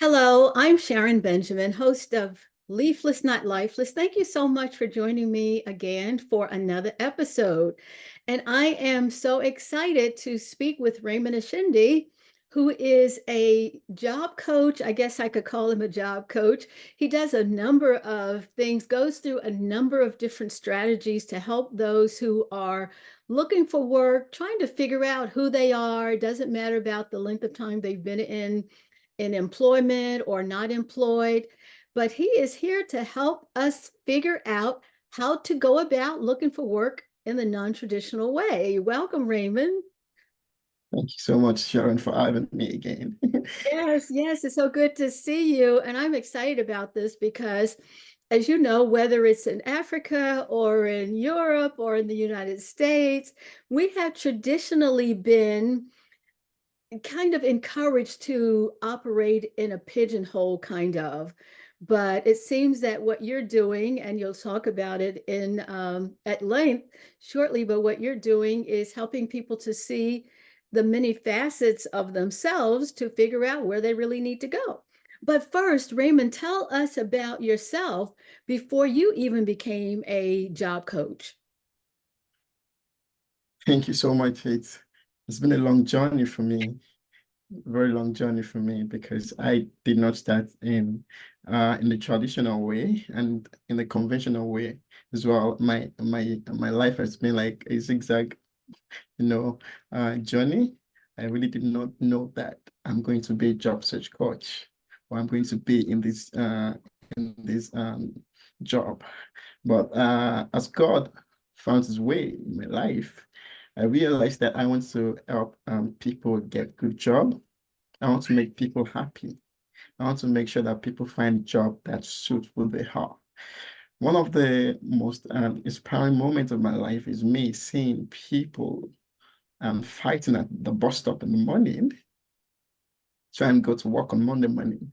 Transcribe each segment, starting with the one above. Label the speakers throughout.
Speaker 1: Hello, I'm Sharon Benjamin, host of Leafless, Not Lifeless. Thank you so much for joining me again for another episode. And I am so excited to speak with Raymond Ayinde, who is a job coach. I guess I could call him a job coach. He does a number of things, goes through a number of different strategies to help those who are looking for work, trying to figure out who they are. It doesn't matter about the length of time they've been in employment or not employed, but he is here to help us figure out how to go about looking for work in the non-traditional way. Welcome, Raymond.
Speaker 2: Thank you so much, Sharon, for having me again.
Speaker 1: Yes, yes, it's so good to see you. And I'm excited about this because, as you know, whether it's in Africa or in Europe or in the United States, we have traditionally been kind of encouraged to operate in a pigeonhole kind of, but it seems that what you're doing, and you'll talk about it in at length shortly, but what you're doing is helping people to see the many facets of themselves to figure out where they really need to go. But first, Raymond, tell us about yourself before you even became a job coach.
Speaker 2: Thank you so much. It's been a long journey for me, very long journey for me because I did not start in the traditional way and in the conventional way as well. My life has been like a zigzag, journey. I really did not know that I'm going to be a job search coach or I'm going to be in this job. But as God found his way in my life, I realized that I want to help people get good job. I want to make people happy. I want to make sure that people find a job that suits who they are. One of the most inspiring moments of my life is me seeing people fighting at the bus stop in the morning, trying to go to work on Monday morning.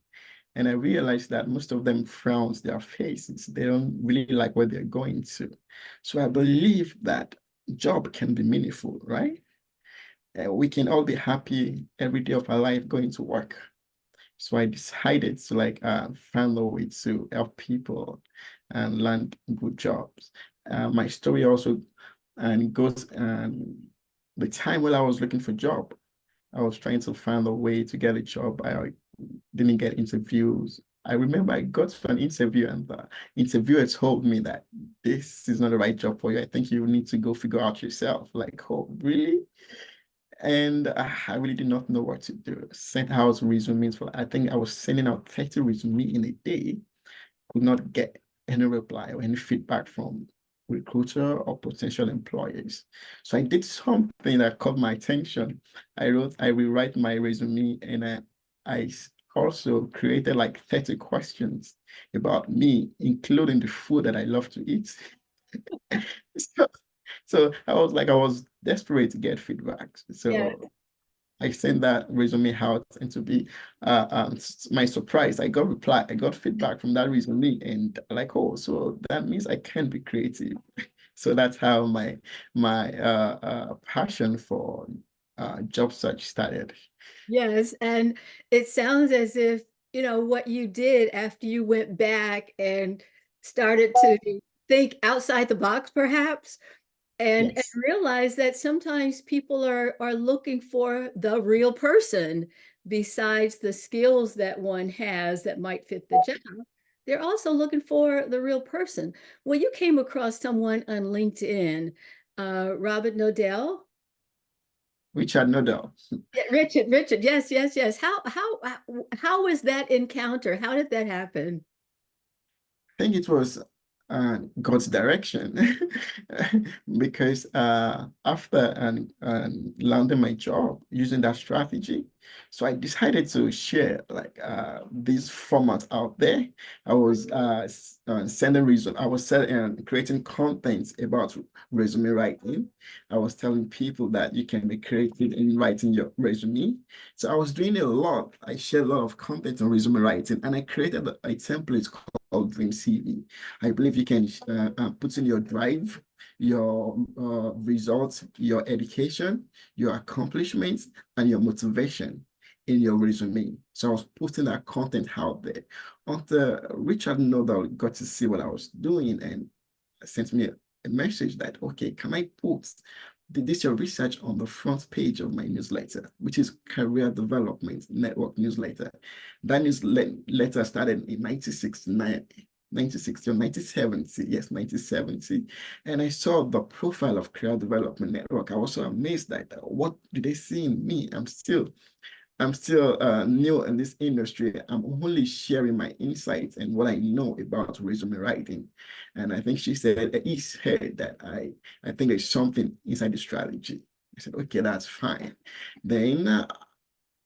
Speaker 2: And I realized that most of them frowns their faces. They don't really like what they're going to. So I believe that job can be meaningful, right? We can all be happy every day of our life going to work. So I decided to find a way to help people and land good jobs. My story also and goes the time when I was looking for job, I was trying to find a way to get a job. I didn't get interviews. I remember I got to an interview and the interviewer told me that this is not the right job for you. I think you need to go figure out yourself. Like, oh, really? And I really did not know what to do. Sent out resumes for, I think I was sending out 30 resumes in a day, could not get any reply or any feedback from recruiter or potential employers. So I did something that caught my attention. I rewrite my resume and I also created like 30 questions about me, including the food that I love to eat. So, so I was desperate to get feedback.
Speaker 1: Yeah.
Speaker 2: So I sent that resume out, and to be my surprise, I got reply, I got feedback from that resume, and like, oh, so that means I can be creative. So that's how my passion for job search started.
Speaker 1: Yes, and it sounds as if, what you did after you went back and started to think outside the box, perhaps, and
Speaker 2: Yes.
Speaker 1: realize that sometimes people are looking for the real person besides the skills that one has that might fit the job. They're also looking for the real person. Well, you came across someone on LinkedIn, Robert Nodell.
Speaker 2: Richard Nodell.
Speaker 1: Yeah, Richard, yes, yes, yes. How was that encounter? How did that happen?
Speaker 2: Think it was God's direction because after landing my job using that strategy, so I decided to share this format out there. I was sending resume. I was creating content about resume writing. I was telling people that you can be creative in writing your resume. So I was doing a lot. I shared a lot of content on resume writing, and I created a template called Dream CV. I believe you can put in your drive, your results, your education, your accomplishments, and your motivation in your resume. So I was putting that content out there until Richard Nodal got to see what I was doing and sent me a message that, okay, can I put this your research on the front page of my newsletter, which is Career Development Network newsletter. That newsletter started in 1969. 1960 or 1970, yes, 1970. And I saw the profile of Career Development Network. I was so amazed that what do they see in me? I'm still new in this industry. I'm only sharing my insights and what I know about resume writing. And I think he said that I think there's something inside the strategy. I said, okay, that's fine. Then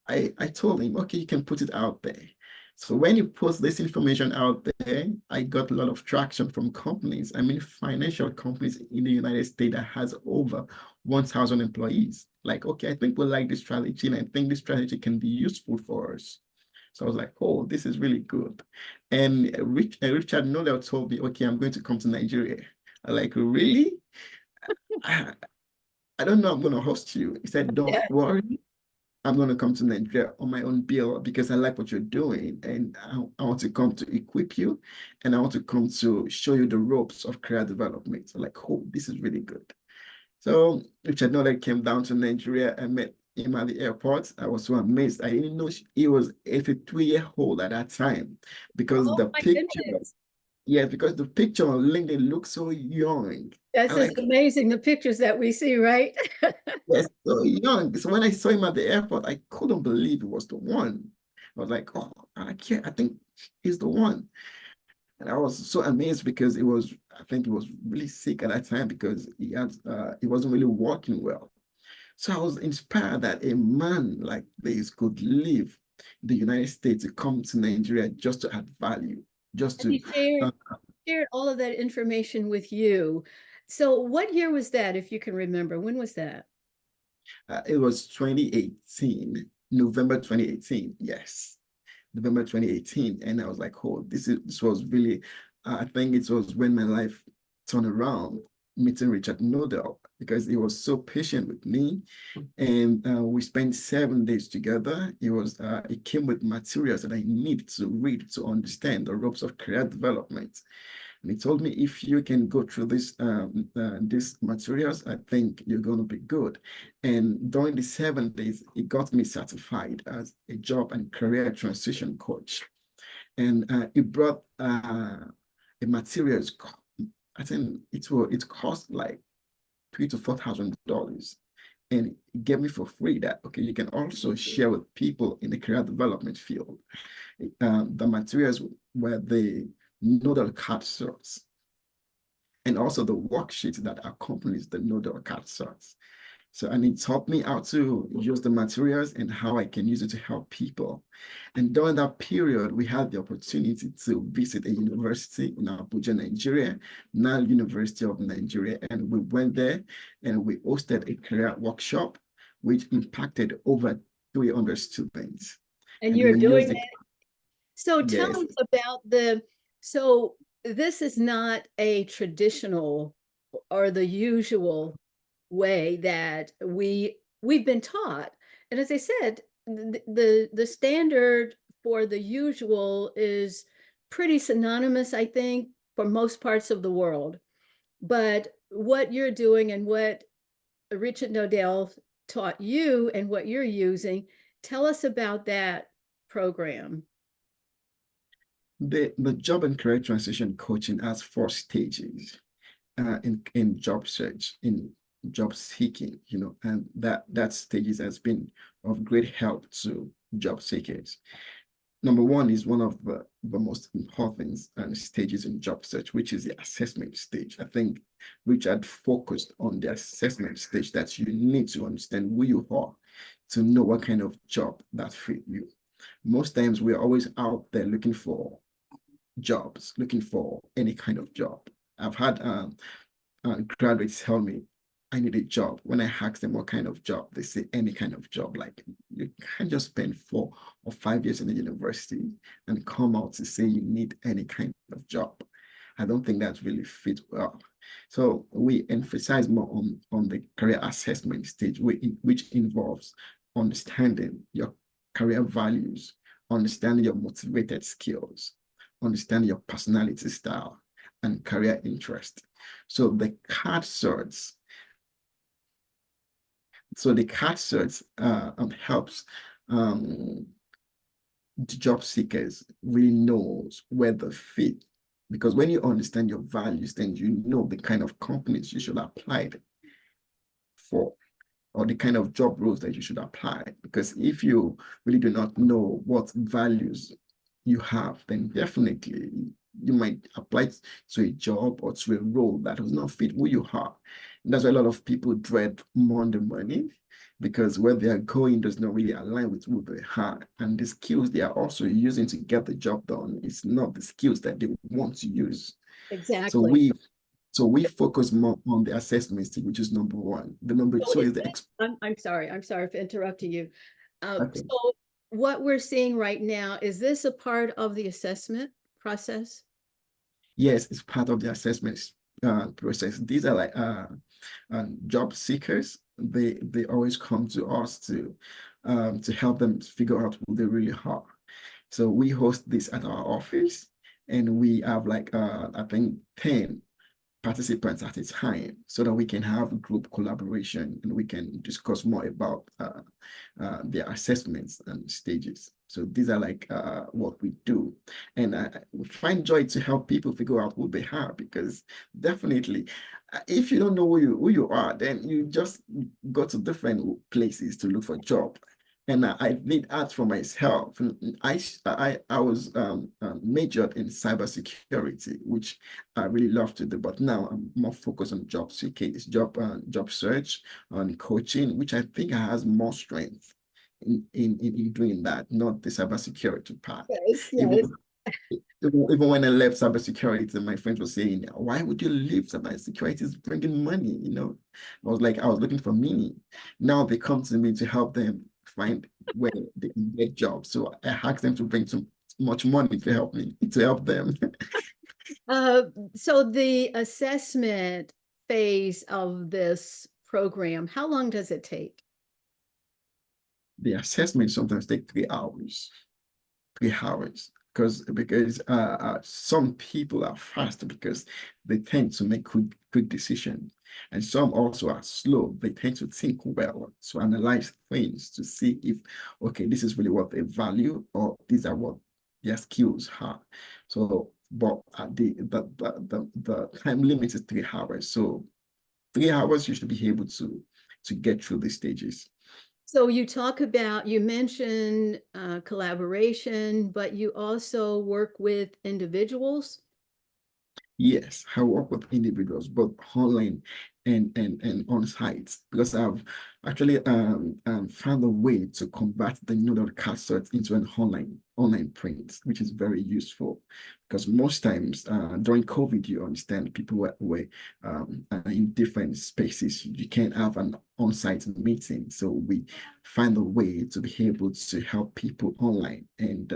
Speaker 2: I told him, okay, you can put it out there. So when you post this information out there, I got a lot of traction from companies. I mean, financial companies in the United States that has over 1,000 employees. Like, okay, I think we like this strategy and I think this strategy can be useful for us. So I was like, oh, this is really good. And Richard Nodell told me, okay, I'm going to come to Nigeria. I'm like, really? I, I don't know I'm going to host you. He said, don't
Speaker 1: Yeah.
Speaker 2: worry. I'm going to come to Nigeria on my own bill because I like what you're doing and I want to come to equip you and I want to come to show you the ropes of career development. So like, oh, this is really good. So Richard Nodell came down to Nigeria and met him at the airport. I was so amazed. I didn't know he was 83-year-old at that time because
Speaker 1: Oh
Speaker 2: the
Speaker 1: my
Speaker 2: picture,
Speaker 1: goodness.
Speaker 2: yeah, because the picture on LinkedIn looks so young.
Speaker 1: This
Speaker 2: I
Speaker 1: is
Speaker 2: like,
Speaker 1: amazing, the pictures that we see, right?
Speaker 2: yes, so young. So when I saw him at the airport, I couldn't believe it was the one. I was like, oh, I can't, I think he's the one. And I was so amazed because I think he was really sick at that time because he wasn't really walking well. So I was inspired that a man like this could leave the United States to come to Nigeria just to add value, just
Speaker 1: And he
Speaker 2: to, uh,
Speaker 1: shared all of that information with you. So what year was that, if you can remember? When was that?
Speaker 2: it was 2018, November 2018. Yes, November 2018. And I was like, oh, this was really, I think it was when my life turned around, meeting Richard Nodell, because he was so patient with me. And we spent 7 days together. It came with materials that I need to read to understand the ropes of career development. And he told me, if you can go through these materials, I think you're going to be good. And during the 7 days, he got me certified as a job and career transition coach. And he brought a materials. I think it cost like $3,000 to $4,000, and it gave me for free that, okay, you can also share with people in the career development field. The materials were the nodal card sorts and also the worksheet that accompanies the nodal card sorts. So, and it taught me how to use the materials and how I can use it to help people. And during that period, we had the opportunity to visit a university in Abuja, Nigeria, now University of Nigeria. And we went there and we hosted a career workshop, which impacted over 300 students.
Speaker 1: And
Speaker 2: And
Speaker 1: you're
Speaker 2: we used
Speaker 1: doing
Speaker 2: the,
Speaker 1: that. So tell
Speaker 2: yes,
Speaker 1: us about so this is not a traditional or the usual way that we've been taught. And as I said, the standard for the usual is pretty synonymous, I think, for most parts of the world. But what you're doing and what Richard Nodell taught you and what you're using, tell us about that program.
Speaker 2: the job and career transition coaching has 4 stages. In job search, in job seeking, and that stages has been of great help to job seekers. Number one is one of the most important stages in job search, which is the assessment stage. I think Richard focused on the assessment stage, that you need to understand who you are to know what kind of job that fit you. Most times we're always out there looking for jobs, looking for any kind of job. I've had graduates tell me, I need a job. When I ask them what kind of job, they say any kind of job. Like, you can't just spend 4 or 5 years in the university and come out to say you need any kind of job. I don't think that's really fit well. So we emphasize more on the career assessment stage, which involves understanding career values, understanding your motivated skills, understanding your personality style, and career interest. So the card sorts. So the card sorts helps um, the job seekers really knows where they fit. Because when you understand your values, then you know the kind of companies you should apply for, or the kind of job roles that you should apply. Because if you really do not know what values you have, then definitely you might apply to a job or to a role that does not fit who you are. And that's why a lot of people dread Monday morning, because where they are going does not really align with who they are. And the skills they are also using to get the job done is not the skills that they want to use. So
Speaker 1: Exactly.
Speaker 2: we focus more on the assessment stage, which is number one. The number
Speaker 1: So
Speaker 2: two
Speaker 1: is
Speaker 2: is the
Speaker 1: this, I'm sorry for interrupting you.
Speaker 2: okay.
Speaker 1: So what we're seeing right now, is this a part of the assessment process?
Speaker 2: Yes, it's part of the assessment process. These are like job seekers. They always come to us to help them figure out who they really are. So we host this at our office, and we have like I think 10 participants at a time so that we can have group collaboration and we can discuss more about their assessments and stages. So these are like what we do. And we find joy to help people figure out who they are, because definitely if you don't know who you are, then you just go to different places to look for a job. And I did art for myself. I was majored in cybersecurity, which I really love to do. But now I'm more focused on job seeking, job search, on coaching, which I think has more strength in doing that, not the cybersecurity part.
Speaker 1: Yes,
Speaker 2: Even
Speaker 1: yes.
Speaker 2: even when I left cybersecurity, my friends were saying, "Why would you leave cybersecurity? It's bringing money." I was like, I was looking for meaning. Now they come to me to help them find where they can get jobs. So I asked them to bring too much money to help me, to help them.
Speaker 1: Uh, so the assessment phase of this program, how long does it take?
Speaker 2: The assessment sometimes take 3 hours. 3 hours, because some people are fast because they tend to make quick decisions, and some also are slow. They tend to think well, to analyze things to see if, okay, this is really what they value, or these are what their skills are. So but the time limit is 3 hours, so 3 hours you should be able to get through the stages.
Speaker 1: So you mentioned collaboration, but you also work with individuals.
Speaker 2: Yes, I work with individuals, both online and on site, because I've actually found a way to convert the noodle cassette into an online print, which is very useful. Because most times during COVID, you understand people were in different spaces. You can't have an on-site meeting, so we find a way to be able to help people online, and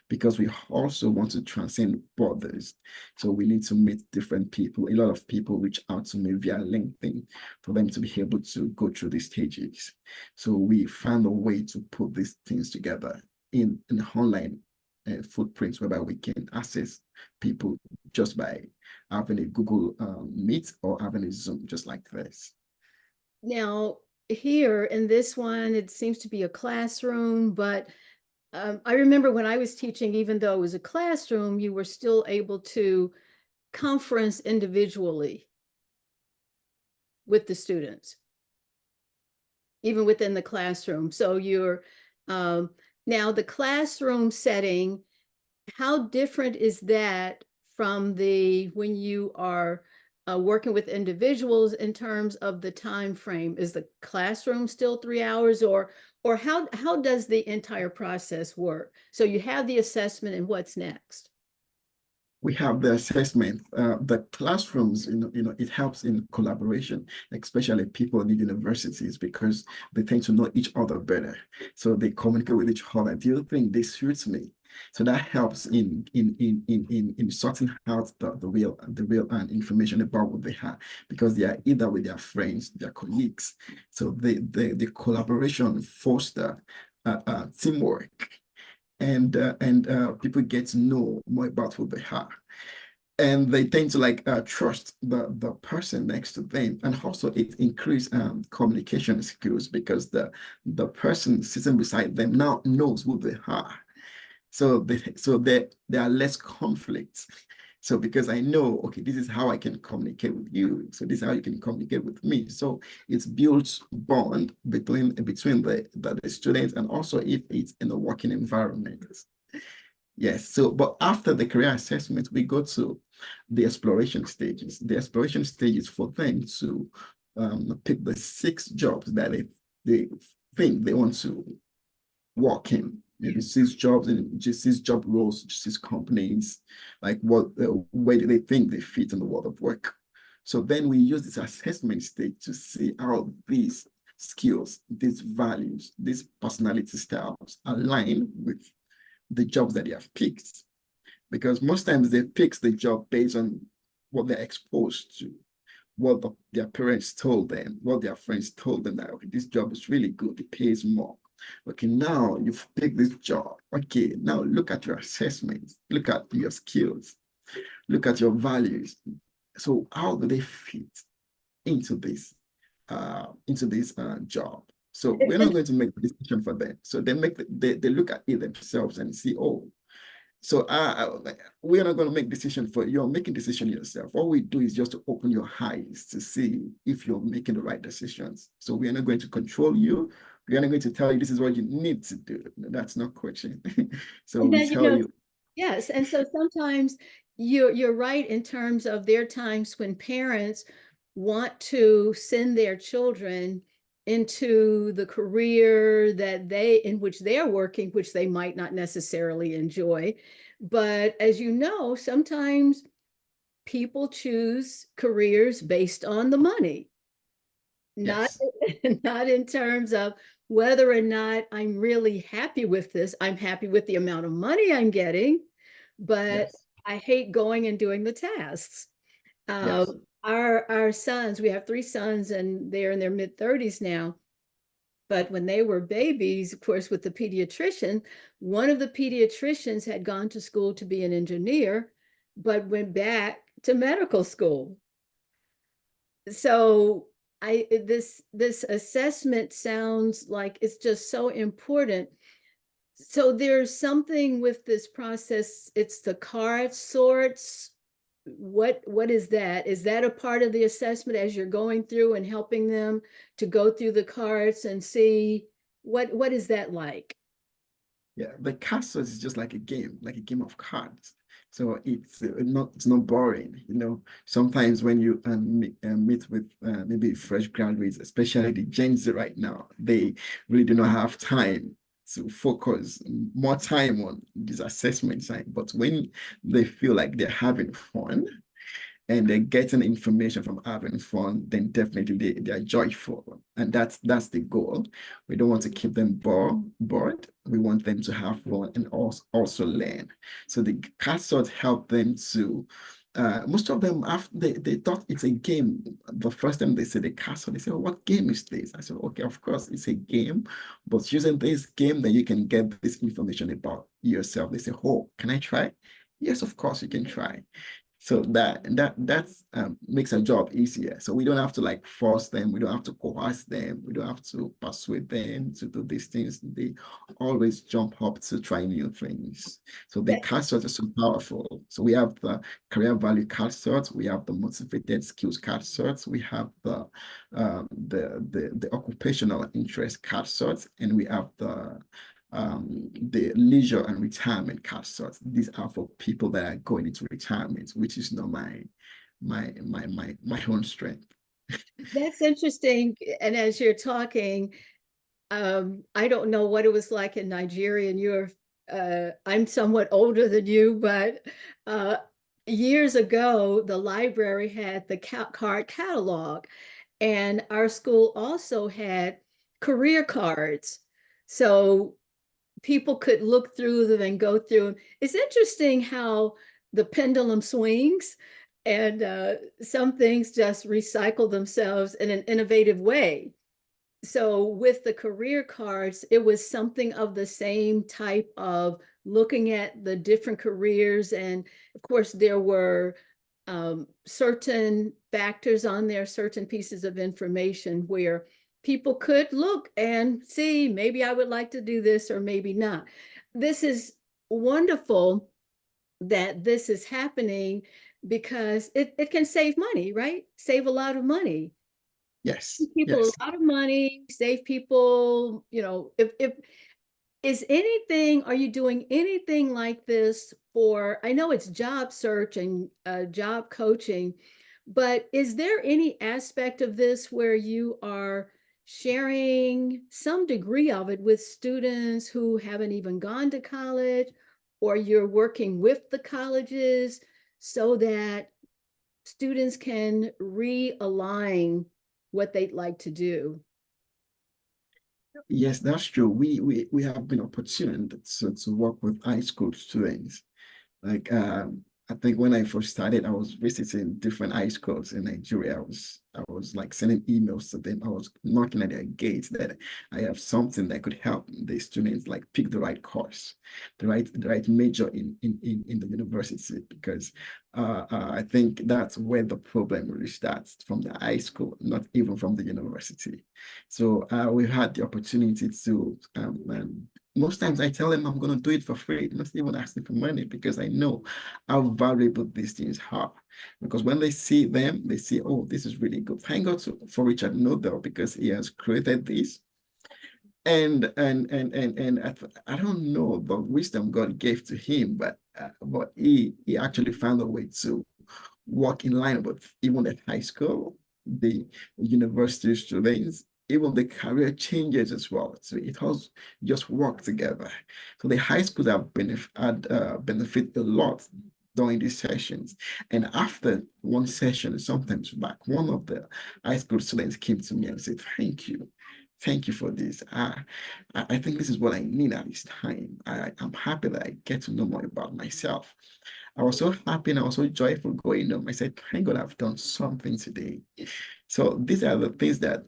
Speaker 2: because we also want to transcend borders, so we need to meet different people. A lot of people reach out to me via LinkedIn for them to be able to go through these stages. So we found a way to put these things together in an online footprint, whereby we can access people just by having a Google Meet or having a Zoom, just like this.
Speaker 1: Now, here in this one, it seems to be a classroom, but I remember when I was teaching, even though it was a classroom, you were still able to conference individually with the students, even within the classroom. So you're um, now the classroom setting, how different is that from the when you are working with individuals in terms of the time frame? Is the classroom still 3 hours, or how does the entire process work? So you have the assessment, and what's next?
Speaker 2: We have the assessment, the classrooms, it helps in collaboration, especially people in the universities, because they tend to know each other better. So they communicate with each other. Do you think this suits me? So that helps in sorting out the real information about what they have, because they are either with their friends, their colleagues. So the collaboration foster teamwork, and people get to know more about who they are, and they tend to like trust the person next to them, and also it increase communication skills because the person sitting beside them now knows who they are. So there are less conflicts. So because I know, okay, this is how I can communicate with you. So this is how you can communicate with me. So it's built bond between the students, and also if it's in a working environment. Yes. So, but after the career assessment, we go to the exploration stages. The exploration stage is for them to pick the 6 jobs that they think they want to walk in, maybe 6 jobs and just 6 job roles, just 6 companies, like what where do they think they fit in the world of work. So then we use this assessment stage to see how these skills, these values, these personality styles align with the jobs that they have picked. Because most times they pick the job based on what they're exposed to, what their parents told them, what their friends told them that, okay, this job is really good, it pays more. Okay, now you've picked this job. Okay, now look at your assessments, look at your skills, look at your values. So how do they fit into this job? So we're not
Speaker 1: And
Speaker 2: going to make the decision for them. So they look at it themselves and see, oh, so we are not going to make decision for you. You're making decision yourself. All we do is just to open your eyes to see if you're making the right decisions. So we are not going to control you. We are not going to tell you this is what you need to do. That's not coaching. So we
Speaker 1: then,
Speaker 2: tell you,
Speaker 1: yes, and so sometimes you're right in terms of there are times when parents want to send their children into the career that they in which they're working, which they might not necessarily enjoy. But as you know, sometimes people choose careers based on the money, not
Speaker 2: yes,
Speaker 1: not in terms of whether or not I'm really happy with this. I'm happy with the amount of money I'm getting, but
Speaker 2: yes,
Speaker 1: I hate going and doing the tasks.
Speaker 2: yes,
Speaker 1: Our sons, we have 3 sons, and they're in their mid-30s now. But when they were babies, of course, with the pediatrician, one of the pediatricians had gone to school to be an engineer, but went back to medical school. So this assessment sounds like it's just so important. So there's something with this process. It's the card sorts. What is that? Is that a part of the assessment as you're going through and helping them to go through the cards and see what is that like?
Speaker 2: yeah. The castle is just like a game of cards. So it's not boring. Sometimes when you meet with maybe fresh graduates, especially the Gen Z right now, they really do not have time to focus more time on this assessment side. But when they feel like they're having fun, and they're getting information from having fun, then definitely they are joyful. And that's the goal. We don't want to keep them bored. We want them to have fun and also learn. So the castles help them to most of them after they thought it's a game. The first time they said the castle, they said, oh, what game is this? I said, okay, of course it's a game, but using this game, then you can get this information about yourself. They say, oh, can I try? Yes, of course you can try. So that's makes our job easier. So we don't have to like force them. We don't have to coerce them. We don't have to persuade them to do these things. They always jump up to try new things. So the card sorts are so powerful. So we have the career value card sorts. We have the motivated skills card sorts. We have the occupational interest card sorts, and we have the leisure and retirement card sorts. These are for people that are going into retirement, which is not my own strength.
Speaker 1: That's interesting. And as you're talking, I don't know what it was like in Nigeria, and I'm somewhat older than you, but uh, years ago, the library had the card catalog, and our school also had career cards. So people could look through them and go through them. It's interesting how the pendulum swings, and some things just recycle themselves in an innovative way. So with the career cards, it was something of the same type of looking at the different careers. And of course, there were certain factors on there, certain pieces of information where people could look and see, maybe I would like to do this or maybe not. This is wonderful that this is happening because it can save money, right? Save a lot of money,
Speaker 2: Yes,
Speaker 1: people
Speaker 2: yes.
Speaker 1: a lot of money, save people, if is anything, are you doing anything like this for, I know it's job search and job coaching, but is there any aspect of this where you are sharing some degree of it with students who haven't even gone to college, or you're working with the colleges so that students can realign what they'd like to do?
Speaker 2: Yes, that's true. We have been opportuned to work with high school students. Like I think when I first started, I was visiting different high schools in Nigeria. I was like sending emails to them. I was knocking at their gates that I have something that could help the students like pick the right course, the right major in the university, because I think that's where the problem really starts, from the high school, not even from the university. So we've had the opportunity to most times I tell them I'm going to do it for free, not even asking for money, because I know how valuable these things are. Because when they see them, they see, oh, this is really good. Thank God for Richard Nobel, because he has created this. And I don't know the wisdom God gave to him, but he actually found a way to work in line with even at high school, the university students, even the career changes as well. So it has just worked together. So the high schools have benefit a lot during these sessions. And after one session, sometimes back, one of the high school students came to me and said, thank you. Thank you for this. I think this is what I need at this time. I'm happy that I get to know more about myself. I was so happy and I was so joyful going home. I said, thank God I've done something today. So these are the things that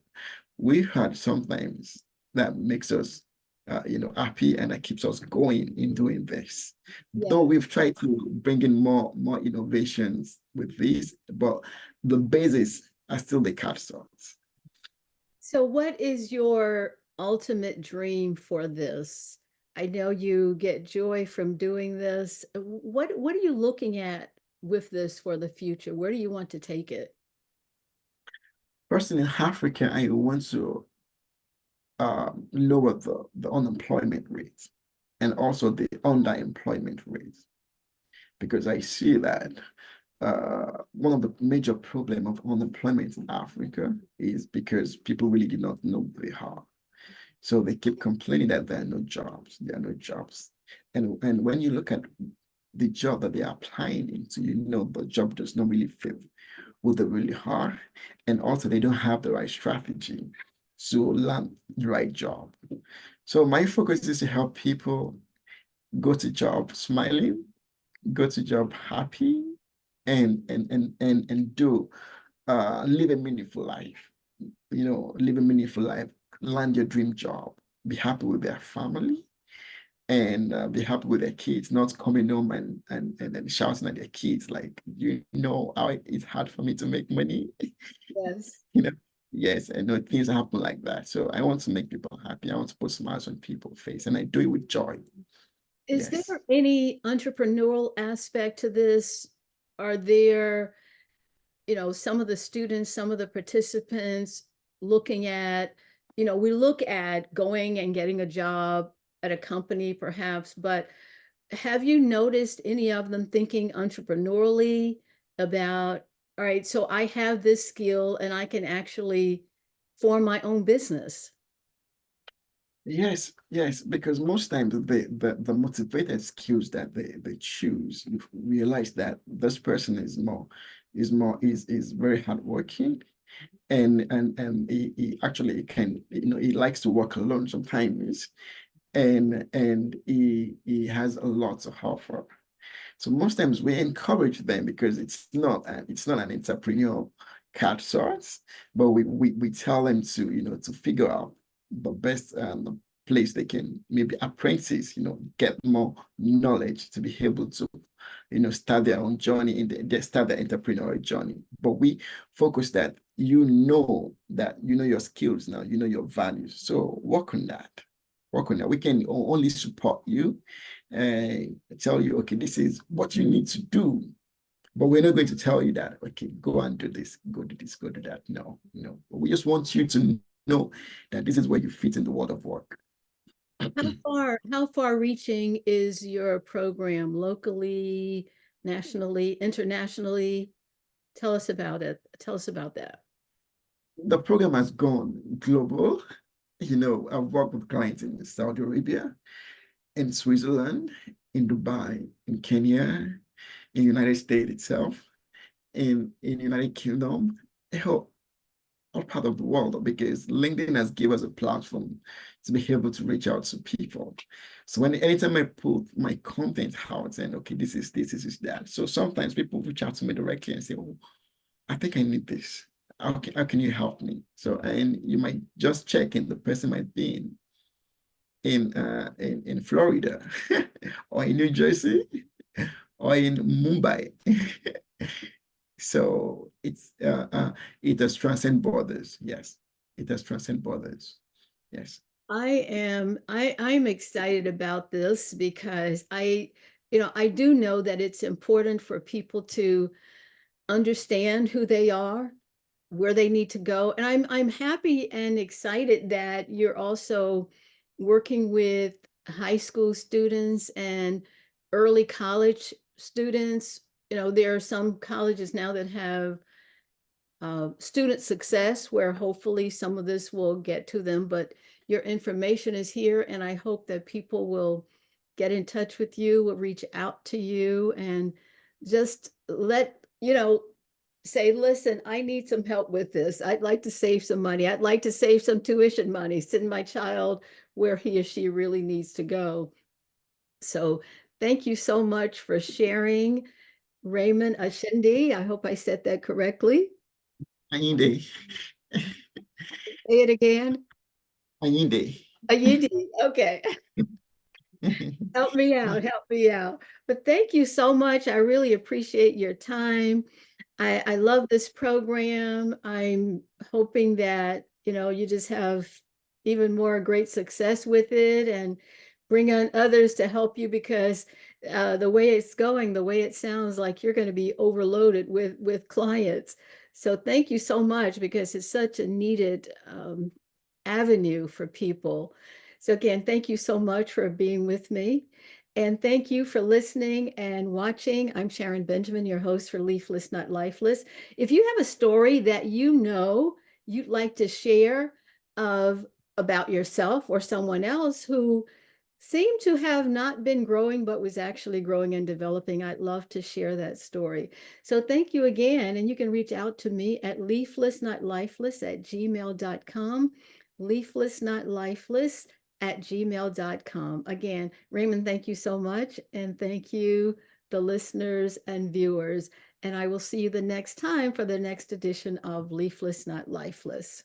Speaker 2: we've had sometimes that makes us, happy, and that keeps us going in doing this. Though
Speaker 1: Yes.
Speaker 2: we've tried to bring in more innovations with these, but the basis are still the capstones.
Speaker 1: So what is your ultimate dream for this? I know you get joy from doing this. What are you looking at with this for the future? Where do you want to take it?
Speaker 2: First, in Africa, I want to lower the unemployment rate and also the underemployment rate, because I see that one of the major problem of unemployment in Africa is because people really do not know who they are. So they keep complaining that there are no jobs, there are no jobs. And when you look at the job that they are applying into, the job does not really fit who they really are. And also they don't have the right strategy to land the right job. So my focus is to help people go to job smiling, go to job happy, and do live a meaningful life. Live a meaningful life, land your dream job, be happy with their family, and be happy with their kids, not coming home and then shouting at their kids like, you know how it's hard for me to make money.
Speaker 1: Yes.
Speaker 2: you know yes, I know things happen like that. So I want to make people happy. I want to put smiles on people's face, and I do it with joy.
Speaker 1: Is there
Speaker 2: Yes.
Speaker 1: any entrepreneurial aspect to this? Are there, some of the students, some of the participants looking at, we look at going and getting a job at a company perhaps, but have you noticed any of them thinking entrepreneurially about, all right, so I have this skill and I can actually form my own business?
Speaker 2: Yes, yes, because most times the motivated skills that they choose, you realize that this person is very hardworking, and he actually can, he likes to work alone sometimes, and he has a lot to offer. So most times we encourage them because it's not an entrepreneurial card sorts, but we tell them to, to figure out the best place they can maybe apprentice, get more knowledge to be able to, start their own journey start their entrepreneurial journey. But we focus that that your skills now, your values. So work on that. Work on that. We can only support you and tell you, okay, this is what you need to do. But we're not going to tell you that, okay, go and do this, go do this, go do that. No, no. We just want you to know that this is where you fit in the world of work.
Speaker 1: How far reaching is your program locally, nationally, internationally? Tell us about it. Tell us about that.
Speaker 2: The program has gone global. I've worked with clients in Saudi Arabia, in Switzerland, in Dubai, in Kenya, in United States itself, in United Kingdom, all part of the world, because LinkedIn has given us a platform to be able to reach out to people. So anytime I put my content out and okay, this is that. So sometimes people reach out to me directly and say, oh, I think I need this. How can you help me? So, and you might just check in, the person might be in Florida or in New Jersey or in Mumbai. So it has transcend borders. Yes, it has transcend borders. Yes.
Speaker 1: I'm excited about this because I do know that it's important for people to understand who they are, where they need to go. And I'm happy and excited that you're also working with high school students and early college students. There are some colleges now that have student success where hopefully some of this will get to them, but your information is here, and I hope that people will get in touch with you, will reach out to you, and just say, listen, I need some help with this. I'd like to save some money. I'd like to save some tuition money, send my child where he or she really needs to go. So thank you so much for sharing, Raymond Ayinde. I hope I said that correctly.
Speaker 2: Ayinde.
Speaker 1: Say it again.
Speaker 2: Ayinde.
Speaker 1: Ayinde. Okay. Help me out. Help me out. But thank you so much. I really appreciate your time. I love this program. I'm hoping that, you just have even more great success with it and bring on others to help you, because the way it's going, the way it sounds like you're going to be overloaded with clients. So thank you so much, because it's such a needed avenue for people. So again, thank you so much for being with me. And thank you for listening and watching. I'm Sharon Benjamin, your host for Leafless, Not Lifeless. If you have a story that you'd like to share about yourself or someone else who seemed to have not been growing, but was actually growing and developing, I'd love to share that story. So thank you again. And you can reach out to me at leaflessnotlifeless@gmail.com, leaflessnotlifeless@gmail.com. Again, Raymond, thank you so much. And thank you, the listeners and viewers. And I will see you the next time for the next edition of Leafless, Not Lifeless.